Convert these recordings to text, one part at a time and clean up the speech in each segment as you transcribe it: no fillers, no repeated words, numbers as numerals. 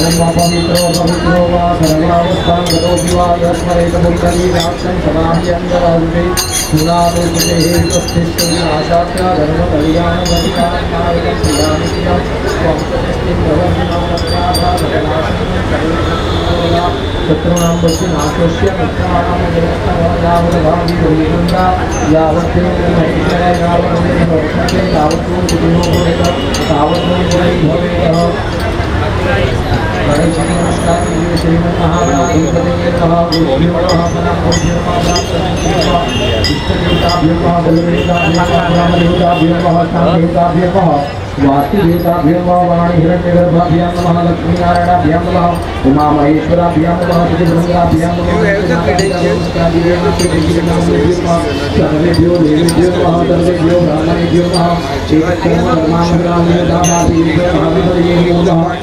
पवित्रो पवित्रो वा सर्वावस्थां गतो दिवा यस्मरेतमुत्तरीराक्षं समाह्यन्तराजुते सुरादुर्गते हेतुस्तिष्ठति आशात्या धर्मकल्याणगतिकारणनायकं प्रियानित्यं त्वं प्रतिष्ठिं भवन्नामत्याभागनाशनं शत्रूणां पश्य नाशस्य मित्राणां जगत्तमयावद्भाविर्विरुन्धा यावत् महेश्वराय यावत् भवते तावत् सुखिनो भवेत् तावत् भवेत् गणेश नमस्कार श्रीमन्महागणाधिपतये नमः गुरुभ्यो नमः गणाधिपतये नमः इष्टदेवताभ्यो नमः बलदेवताभ्यो नमः रामदेवताभ्यो नमः शामदेवताभ्यो नमः वास्तुदेवताभ्यो नमः वाणीहिरण्यगर्भाभ्यां नमः लक्ष्मीनारायणाभ्यां नमः उमामहेश्वराभ्यां नमः श्रीभृङ्गाभ्यां नमः सर्वेभ्यो देवेभ्यो नमः सर्वेभ्यो ब्राह्मणेभ्यो नमः श्रीकृष्णधर्मानुग्रहाभ्यो नमः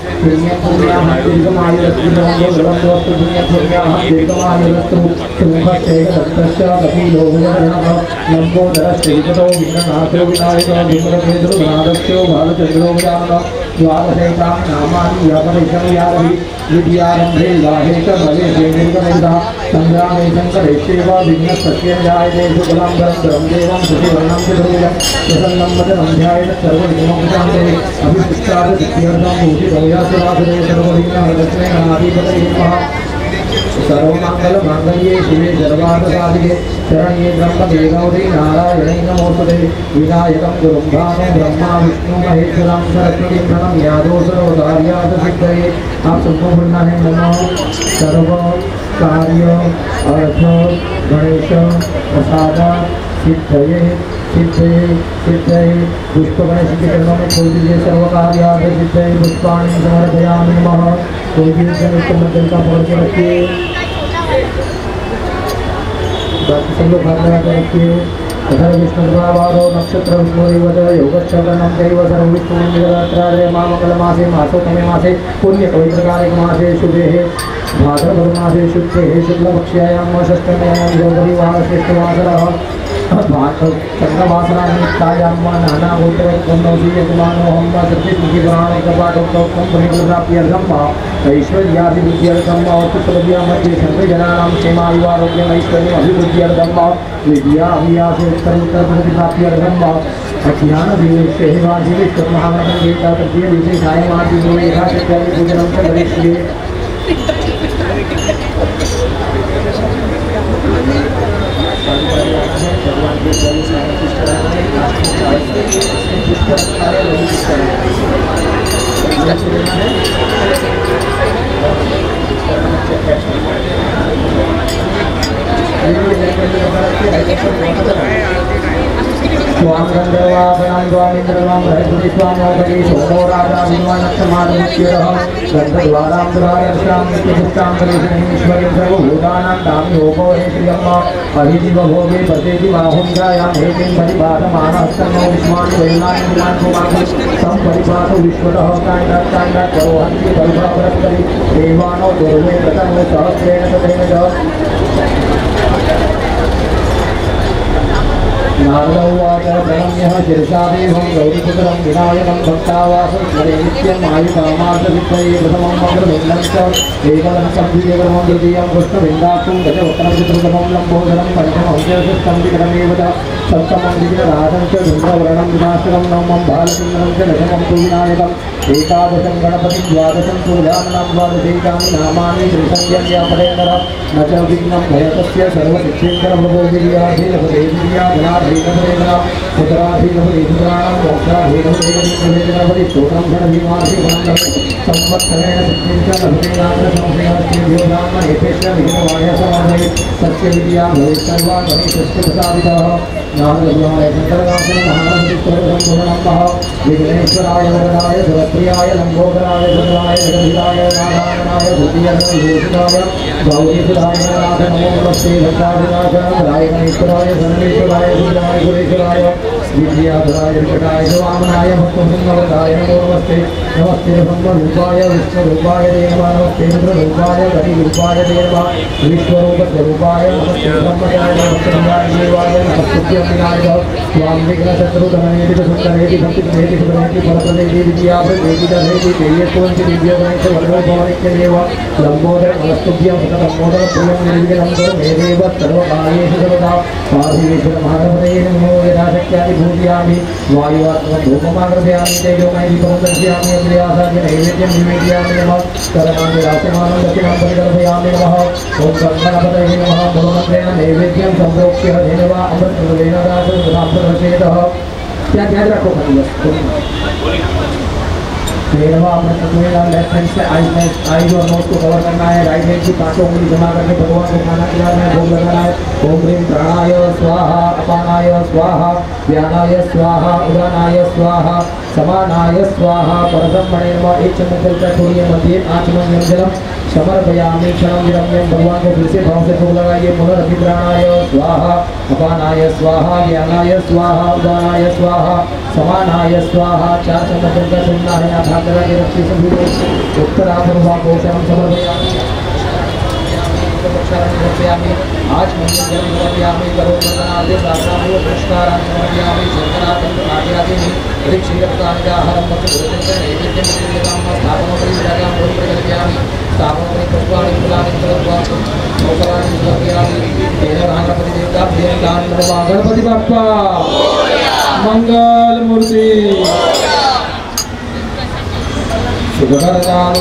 विद्यारंभे लाभेक भवे देवता संग्रामे शंकरेश्वा विघ्न सत्यजायते शुक्लांबरं धरम देवं सुवर्णं चतुर्भुजं प्रसन्नं वदनं ध्यायेत सर्वविघ्नोपशान्ते अभिष्टाद सिद्ध्यर्थं भूषितव्यासुरासुरे सर्वविघ्नहरस्मै गणाधिपतये नमः सर्वमंगल मांगल्ये शिवे सर्वार्थसाधिके शरण्ये त्र्यंबके गौरी नारायणे नमोस्तुते विनायकं गुरुं भानु ब्रह्मा विष्णु महेश्वरं सरस्वतीं प्रणम्य दोषरोधार्याद सिद्धये आप सबको बोलना है नमो सर्व कार्य अर्थ गणेश प्रसाद सिद्धये सिद्धये सिद्धये पुष्प गणेश के चरणों में खोल दीजिए सर्व कार्यार्थ सिद्धये पुष्पाणि समर्पयामि नमः कोई भी गणेश मंदिर का पकड़ के रखिए बाकी सब लोग हाथ लगा के रखिए तथा विष्णुर्भावादो नक्षत्र विष्णुरिवद योगश्चरणं दैव सर्वविष्णुमंगलत्रार्य मामंगलमासे मासोत्तमे मासे पुण्यपवित्रकारिक मासे शुभे भाद्रपदमासे शुद्धे शुक्लपक्ष्यायां षष्ठम्यां गौरीवारश्रेष्ठवासरः चंद्रवासनानिमित्तायां नानाभूतवत्कन्दौषीयकुमारोऽहं वा सत्यमुखिपुराणैकपाठोक्तं पुण्यप्राप्त्यर्थं वा ऐश्वर्याभिवृद्ध्यर्थं वा उत्तरविद्या मध्ये सर्वजनानां क्षेमायुवारोग्यम् ऐश्वर्यम् अभिवृद्ध्यर्थं वा विद्या अभियासोत्तरोत्तरप्रतिप्राप्त्यर्थं वा अज्ञानदेवैश्वर्यवासिविष्टमहागणपतिदेवतातृतीयदिवसे सायमादिनो यथाशक्त्यादि पूजनं च करिष्ये स्वाम गंधर्वाभरणं द्वामिन्द्रं बृहस्पति स्वामोदरी सोमो राजा विद्वानक्षमादमुच्यरः गन्धद्वारां दुरादर्शां नित्यपुष्टां कलेशनीश्वरीं सर्वभूतानां दामि होपो हे श्रियम् अभिजीवभोगे पतेति बाहुन्द्रायां हेतिं परिपातमानहस्तन्नो विश्वानि वैलानि विलान् कुमारि तं परिपातो विश्वतः काण्डात् करोहन्ति परिभावरत्करि देवानो दुर्वे प्रतन्नो सहस्रेण तथैव च नारदौवाच प्रणम्यः शिरसा देवं गौरीपुत्रं विनायकं भक्तावासं स्मरे नित्यम् आयुकामार्थसिद्धये प्रथमं मन्त्रभिन्नं च एकदन्तं द्वितीयक्रमं तृतीयं कृष्णभिन्दाक्षं गजवक्त्रं चतुर्थमं लम्बोदरं पञ्चमं च षष्ठं विक्रमेव च सप्तमं विघ्नराजं च धूम्रवर्णं विनाशकं नवमं बालचन्द्रं च दशमं तु विनायकम् एकादशं गणपतिं द्वादशं सुरधामनां द्वादशैकानि नामानि त्रिसंज्ञापरेणर न च विघ्नं भयतस्य सर्वशिक्षेन्द्रप्रभोगिर्याधीनपदेन्द्रिया गणाधीनपदेन्द्रा पुत्राधीनपदेन्द्राणां मोक्षाधीनपदेन्द्रपदे स्तोत्रं गणभीमाधीनं संवत्सरेण सिद्धिं च लभतेनाथसंशयास्तेभ्यो ब्राह्मणेभ्यश्च विघ्नवाय समाधये तस्य विद्या भवेत् सर्वा गणेशस्य प्रसादितः नारदगुहाय शङ्करदासन महानन्दीश्वरसम्पूर्णं विघ्नेश्वराय वरदाय सुरप्रियाय लम्बोदराय सुराय जगधिराय नारायणाय भूतियभूषिताय गौरीसुराय नाथ नमो नमस्ते भक्ताधिनाथ राय गणेश्वराय सर्वेश्वराय गुरुराय गुरेश्वराय विद्याधराय विकटाय वामनाय भक्तवृंदाय नमो नमस्ते नमस्ते ब्रह्मरूपाय विष्णुरूपाय देवाय नमस्ते रुद्ररूपाय गतिरूपाय देवाय विश्वरूपस्वरूपाय नमस्ते ब्रह्मचाय नमस्ते देवाय नमस्ते विनाय स्वाम विघ्नशत्रुधनेति सुंदरेति भक्तिमेति सुरेति फलप्रदेति विद्याप्रदेति दहेति तेजस्वन्ति दिव्यगणेश वल्लभभवनित्य देव लंबोदर नमस्तुभ्यं सततमोदर प्रियं निर्विघ्नं कुरु मे देव सर्वकार्येषु सर्वदा पार्थिवेश्वर महागणपतये नमो यथाशक्त्यादि पूजयामि वायुवात्मकं धूपमाग्रहयामि तेजोमय दीपं दर्शयामि अग्र्यासाय नैवेद्यं निवेदयामि नमः करणामि रासमानं दक्षिणां परिकल्पयामि नमः ॐ गणपतये नमः भगवतेन नैवेद्यं संप्रोक्ष्य धेनवा अमृतत्वेन दासं प्रदर्शयतः क्या ध्यान रखो खाली बस धेनवा अमृतत्वेन लेफ्ट हैंड से आईज और नोज को कवर करना है राइट हैंड की पांचों उंगली जमा करके भगवान को खाना खिलाना है भोग लगाना है ओम ह्रीं प्राणाय स्वाहा अपानाय स्वाहा व्यानाय स्वाहा उदानाय स्वाहा समानाय स्वाहा परब्रह्मणे नमः एक चम्मच जल का छोड़िए मध्य आचमन जलम समर्पयामि क्षणं विरम्यं भगवान को फिर से भाव से भोग लगाइए पुनरभिप्राणाय स्वाहा अपानाय स्वाहा ज्ञानाय स्वाहा उदानाय स्वाहा समानाय स्वाहा चार चम्मच जल का छोड़ना है आप हाथ लगा के रखिए सभी उत्तराभर्वा कोशम समर्पयामि आज समर्पयामि करो वदनादि प्रार्थनामि पुरस्कारान् समर्पयामि शर्कराकं आद्यादीनि परीक्षीरक्तानिदाहरं वचुर्वचनं नैवेद्यं निवेदयामि स्थापनोपरि विरागां प्रकल्पयामि स्थापनोपरि पुष्पाणि फलानि कृत्वा मोक्षाणि समर्पयामि तेन गणपति देवताभ्यं दान नमः गणपति बाप्पा मंगल मूर्ति शुभकरदान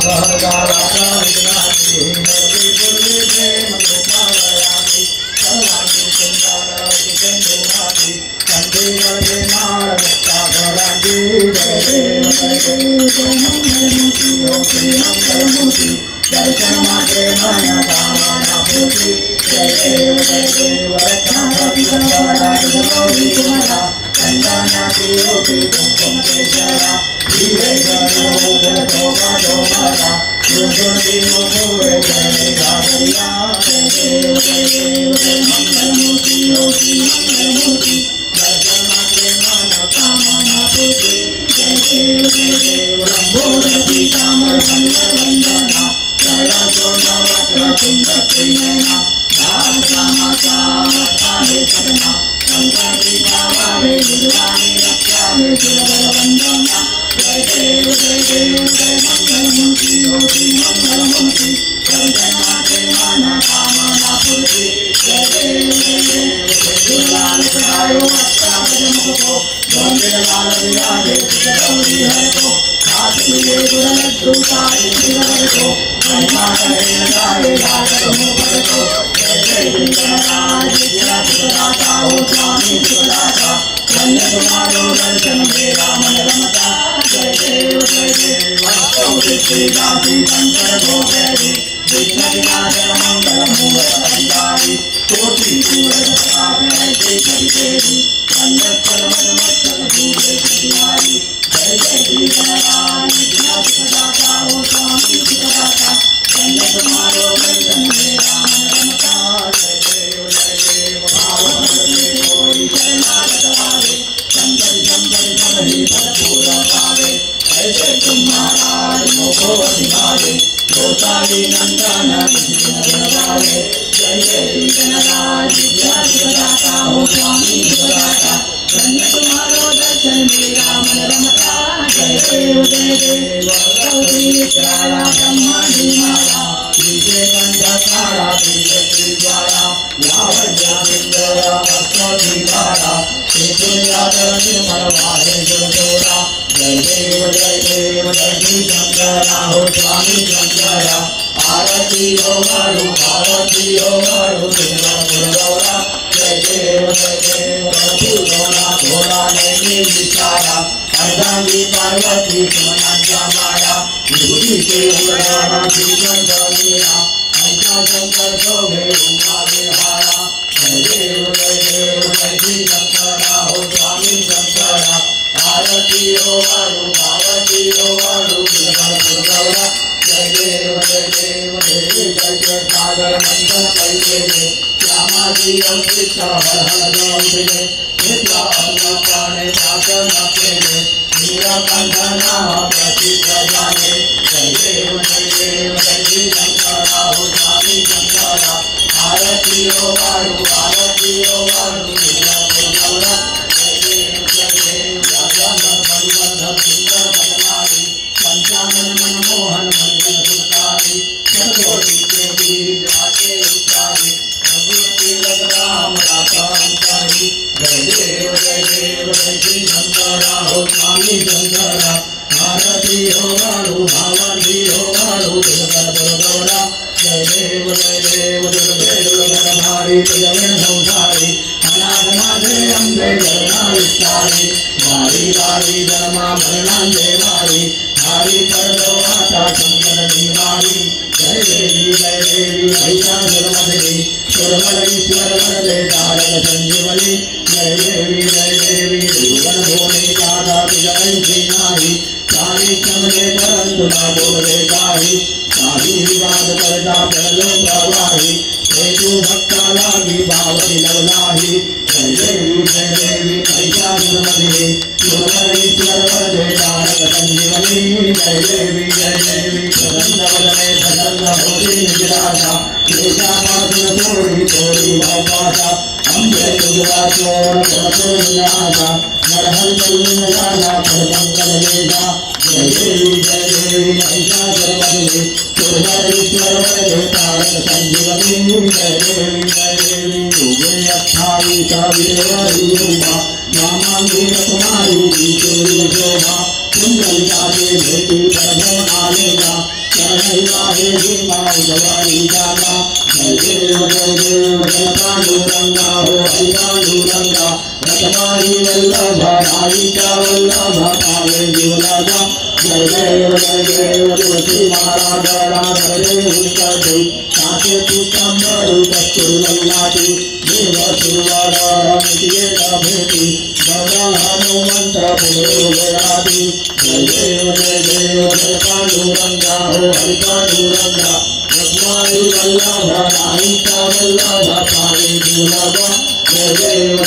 समाधि अंकिता हर हर गौरे चित्रा पाने पाकर नकेले मीरा कंधना प्रतीक जाने जय देव जय शंकरा हो स्वामी शंकरा आरती ओ वारु मीरा गौरा जय देव राजा भगवान सुंदर भगवानी पंचानन मनमोहन मंगल सुखारी सतकोटि के वीर जाके उच्चारी भगवती राम राधा अंतारी जय देव जय श्री शंकरा हो स्वामी शंकरा आरती हो वारु भावती हो वारु गौरा जय देव भारी जगन संसारी अनाथ माधे अम्बे करुणा विस्तारी वारी वारी धर्मा मरणांदे वारी भारी परलो आता शंकर निवारी जय देवी महिषासुरमर्दिनी सुरमलईश्वर वरदे तारक संजीवनी जय देवी त्रिभुवन भुवने कादा जय नाही सारी चमने परंतु ना बोले काही सारी विवाद करता परलो प्रवाही हेतु भक्ता लागी बावरी लवलाही जय देवी महिषासुरमर्दिनी सुरमलईश्वर वरदे तारक संजीवनी जय देवी प्रसन्न वदने प्रसन्न होती निजराजा केशापासन तोड़ी तोड़ी भवपाशा अम्बे तुझा चोर चोर विनाशा नरहर करुणा पंकज लेजा जय देवी महिषासुरमर्दिनी सुरमलईश्वर वरदे तारक संजीवनी जय देवी युगे 28 विदेवा नामांगे तुम्हारी शोभा कुंडलिका के भेटी परमो नालेगा चरणिवाहे भीमा जवानी जाना जय देव जय पांडुरंगा हो हरि पांडुरंगा रतमाई वल्लभ राई का वल्लभ पावे जीवराजा जय देव तुलसी महाराज राधे उनके साथे पीतांबर कस्तूरवल्लाटी देव सुरवारा मिटिए का भेटी गौरा हनुमंत पुरोगरादी जय देव जय पांडुरंगा हो हरि पांडुरंगा रत्नाई वल्लभ राई का वल्लभ पावे जीवराजा जय देव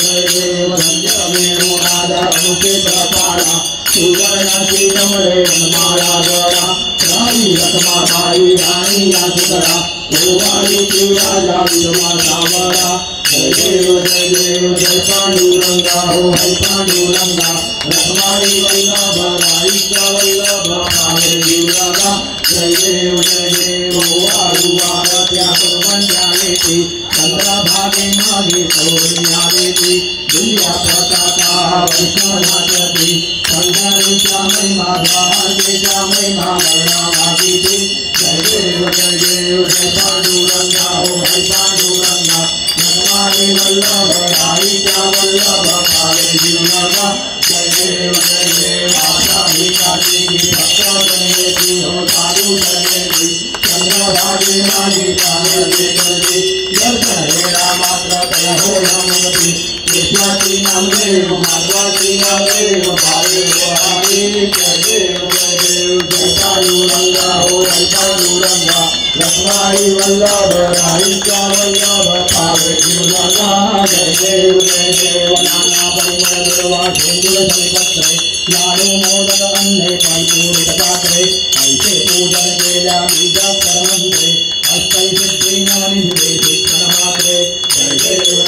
धन्य वेणुनाद अनुके प्रपारा सुवर्णासी कमले वनमाला गौरा राई रत्मा भाई रानी यासुकरा गोवाली की राजा विरमा सावरा जय देव जय पांडुरंगा हो हरि पांडुरंगा रत्नाई वल्लभ राई का वल्लभ पावे जीवराजा जय देव वारु वारत्या कुर्वन्यालेति चंद्रभागे मागे सौर्यालेति दुनिया प्रताता विश्वनाथति संगरि श्यामय माधागे श्यामय मामरणावादिति जय देव जय पांडुरंगा हो हरि पांडुरंगा रत्नाई वल्लभ राई का वल्लभ पावे जीवराजा जय देव आशा भिकाती भक्त बनेति हो साधु बनेति चंद्रभागे मागे काले करते दर्शन हेरा मात्र कह हो नमति विश्वासी नाम देव माधवासी नाम देव भावे भावे जय देव जय पांडुरंगा हो हरि पांडुरंगा रत्नाई वल्लभ राई का वल्लभ पावे जीवराजा जय देव नाना परिमल दुर्वास हिंदुल संपत्रे लाडू मोदक अन्ने परिपूरित पात्रे ऐसे पूजन केला बीजा करमंत्रे अष्टै सिद्धि नवनि निवेदित करमात्रे जय देव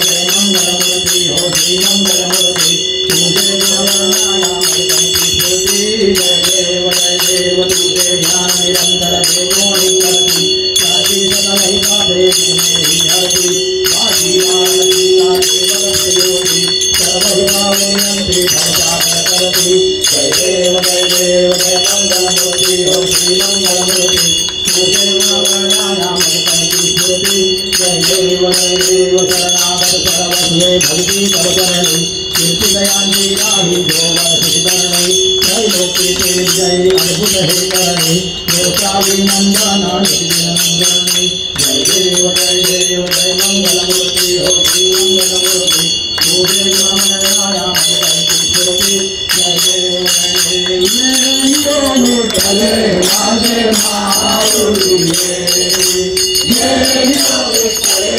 जय मंगलमूर्ति हो श्री मंगलमूर्ति तुझे गौरनाया मर्दंति स्मृति जय देव तुझे ध्यान निरंतर देवो निकरति साची सकल कादे जिने हरति बाजी आरती का केवल प्रयोगी सर्वहिमावनियंति भवता करति जय देव जय मंगलमूर्ति हो श्री मंगलमूर्ति तुझे गौरनाया मर्दंति स्मृति जय देव शरणागत सर्वस्वे भक्ति भवचरणी कीर्ति दयान्ति राहि गोवर सुधरणी जय लोके ते जय अद्भुत हे करणी लोकाभिनंदन नित्यानंदनी जय देव जय मंगलमूर्ति हो श्री मंगलमूर्ति तुझे गौरनाया मर्दंति स्मृति जय देव चले राधे मारुति जय चले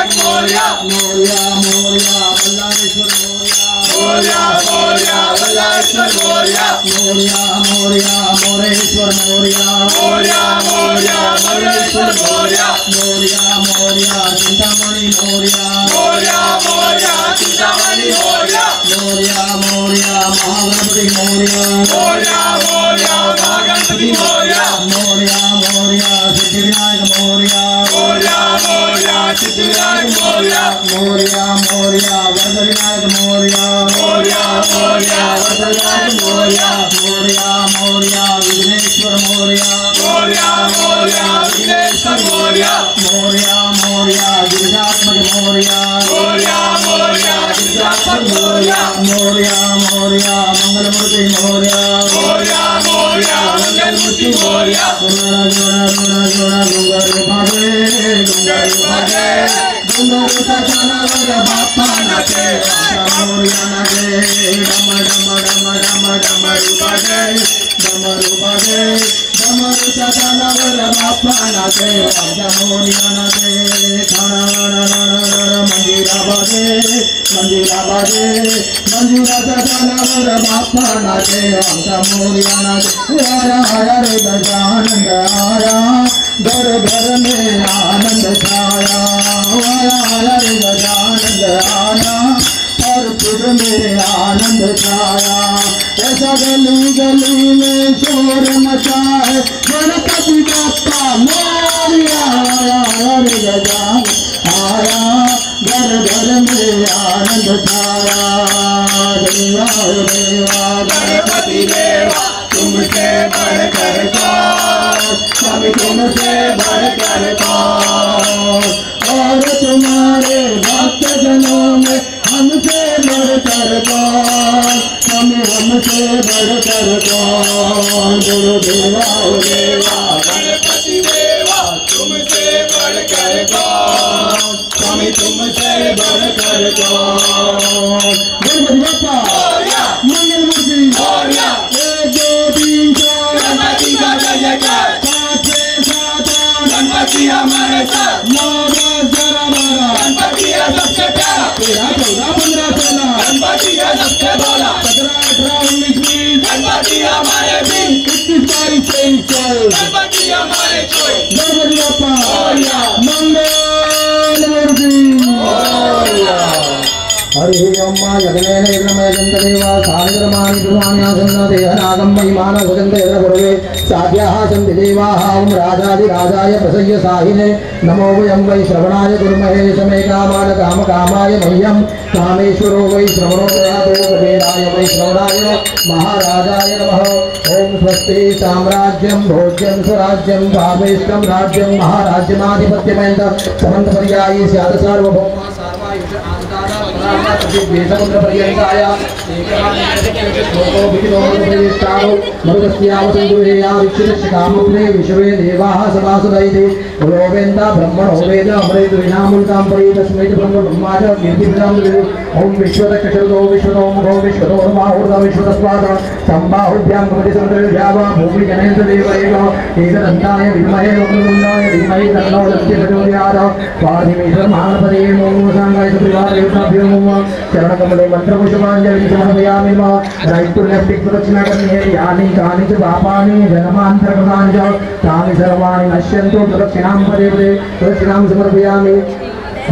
मोरिया मोरिया बल्लानेश्वर मोरिया मोरया मोरया वल्लेश्वर मोरया मोरया मोरया मोरेश्वर मोरया मोरया मोरया मोरेश्वर मोरया मोरया मोरया चिंतामणि मोरया मोरया मोरया चिंतामणि मोरया मोरया मोरया महागणपति मोरया मोरया मोरया महागणपति मोरया मोरया मोरया सिद्धिविनायक मोरया मोरया मोरया सिद्धिविनायक मोरया मोरया मोरया वरदविनायक मोरया मोरया मोरया वरदविनायक मोरया मोरया मोरया विघ्नेश्वर मोरया मोरया मोरया विघ्नेश्वर मोरया मोरया मोरया गिरिजात्मज मोरया मोरया मोरया गिरिजात्मज मोरया मोरया मोरया मंगलमूर्ति मोरया मोरया मोरया मंगलमूर्ति मोरया जोड़ा जोड़ा जोड़ा जोड़ा गुंगारू भागे गुंगारू भागे गुंगारू सजना वर बापा नाचे मोरया नाचे डम डम डम डम डमरू भागे डमरू भागे डमरू सजना वर बापा नाचे मोरया नाचे खाना मंजीरा बाजे मंजीरा बाजे मंजीरा सजना वर बापा नाचे मोरया नाचे आया आया रे गजानंद आया घर घर में आनंद छाया आया आया रे गजानंद आया हरपुर में आनंद छाया ऐसा गली गली में शोर मचा है गणपति बाप्पा मोरया आया आया रे गजानंद आया घर घर में आनंद छाया देवा देवा गणपति देवा तुमसे बढ़कर कौन स्वामी तुमसे बढ़कर कौन और तुम्हारे भक्त जनों में हमसे बढ़कर कौन स्वामी हमसे बढ़कर कौन गुरुदेवा देवा गणपति देवा तुमसे बढ़कर कौन स्वामी तुमसे बढ़कर कौन गणपति बाप्पा मंगलमूर्ति मोरया 1 2 3 4 गणपति का जय जयकार 5 6 7 8 गणपति हमारे साथ 9 10 11 12 गणपति है सबसे प्यारा 13 14 15 16 गणपति है सबसे भोला 17 18 19 20 गणपति हमारे बीच 21 22 23 24 गणपति हमारे चोई गणपति बाप्पा मोरया मंगलमूर्ति हरि अम्मा यज्ञेन यज्ञमय जन्तदेवा सानिधर्माणि दुर्वाण्यासन्न देहनागं महिमाना भजन्ते गुरवे साध्याः सन्ति देवाः ॐ राजाधिराजाय प्रसय्य साहिने नमो वयं वै श्रवणाय गुरुमहे शमे कामान कामकामाय मह्यं कामेश्वरो वै श्रवणो दयातो कुबेराय वै श्रवणाय महाराजाय नमः ॐ स्वस्ति साम्राज्यं भोज्यं स्वराज्यं भावेष्टं राज्यं महाराज्यमाधिपत्यमेन्द समन्तपर्यायी स्यात् सार्वभौमा सार्वायुष समुद्र पर्यंताय विश्वे देवाः सभासदैते गोवेन्दा ब्रह्मणो वेद अमृत विनामूलतां परितस्मै ब्रह्म ब्रह्माच कीर्तिप्रदां ओम विश्वतक्षरदो विश्वतो मुखो विश्वतो माहुर्दा विश्वतस्वाद संबाहुभ्यां भवति समुद्रव्यावा भूमि जनेन्द्र देवैव एकदन्ताय विद्महे वक्रतुण्डाय धीमहि तन्नो दन्ति प्रचोदयात् पार्थिवेश्वर महागणपतये नमो सांगाय सुप्रियादेवताभ्यो नमः चरणकमले मंत्रपुष्पाञ्जलिं समर्पयामि नमः राइट टू लेफ्ट प्रदक्षिणा करनी यानि कानि च पापानि जन्मान्तरकृतानि च तानि सर्वाणि नश्यन्तु प्रदक्षिणां पदे पदे प्रदक्षिणां समर्पयामि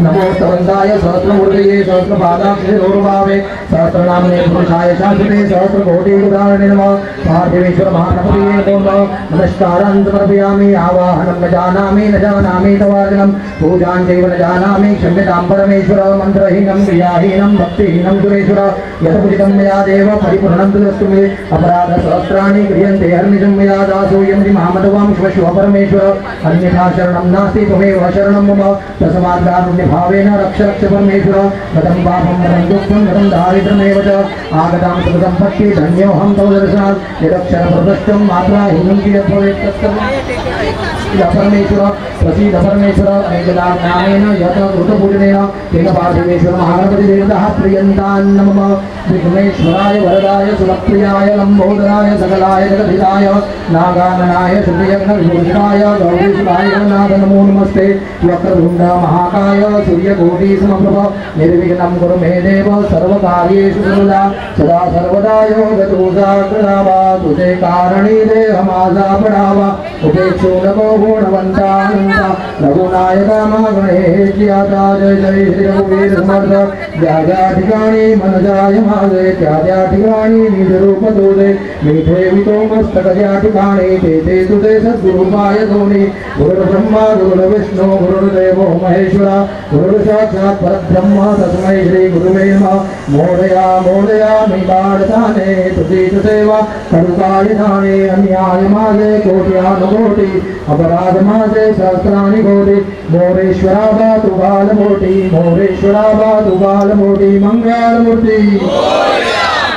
नमो तवन्दाय सहस्रमूर्तये सहस्रपादाक्षिरोर्भावे सहस्रनाम्ने पुरुषाय शाश्वते सहस्रकोटिउदाहरणे नमः पार्थिवेश्वर महागणपतये नमः नमस्कारान् समर्पयामि आवाहनं न जानामि तवार्जनं पूजां चैव न जानामि क्षम्यतां परमेश्वर मन्त्रहीनं क्रियाहीनं भक्तिहीनं सुरेश्वर यथोचितं मया देव परिपूर्णं ददस्तु मे अपराधसहस्राणि क्रियन्ते हर्निशं मया दासोऽयं मामदवां श्वश्व परमेश्वर अन्यथा शरणं नास्ति त्वमेव शरणं मम तस्मात् भावेन रक्ष रक्ष परमेश्वर गतं पापं गतं दुःखं गतं दारिद्र्यमेव च आगतां सुखसम्पत्ति धन्योऽहं तव दर्शनात् यदक्षरप्रदष्टं मात्राहीनं कियत् भवेत् तत्सर्वं परमेश्वर प्रसीद परमेश्वर एकदाज्ञानेन यत कृतपूजनेन तेन पार्थिवेश्वर महागणपतिदेवतः प्रियन्तान् नमः विघ्नेश्वराय वरदाय सुरप्रियाय लम्बोदराय सकलाय जगद्धिताय नागाननाय श्रुतियज्ञविभूषणाय गौरीसुताय नाथ नमो नमस्ते वक्रतुण्ड महाकाय सूर्यकोटिसमप्रभ निर्विघ्नं कुरु मे देव सर्वकार्येषु सर्वदा सदा सर्वदा योगतोषा कृतावा तुझे कारणी देहमासा पडावा उपेक्षो नको गुणवंतानंता रघुनायका गणेश आता जय जय श्री रघुवीर समर्थ ज्या ज्या ठिकाणी मन जाय माझे त्या त्या ठिकाणी निज रूप तुझे मी ठेवितो मस्तक ज्या ठिकाणी ते तुझे सद्गुरुपाय दोन्ही गुरुर्ब्रह्मा गुरुर्विष्णू गुरुर्देवो महेश्वरा गुरु साक्षात् परब्रह्म तस्मै श्री गुरुवे नमः मोरया मोरया मी बाळताने तुझी सेवा करुकाय जाणे अन्याय माझे कोट्यानुकोटी अपराध माझे सहस्राणि कोटी मोरेश्वरा बातु बालमोटी मोरेश्वरा बातु बालमोटी मंगलमूर्ती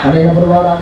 अनेक प्रभारा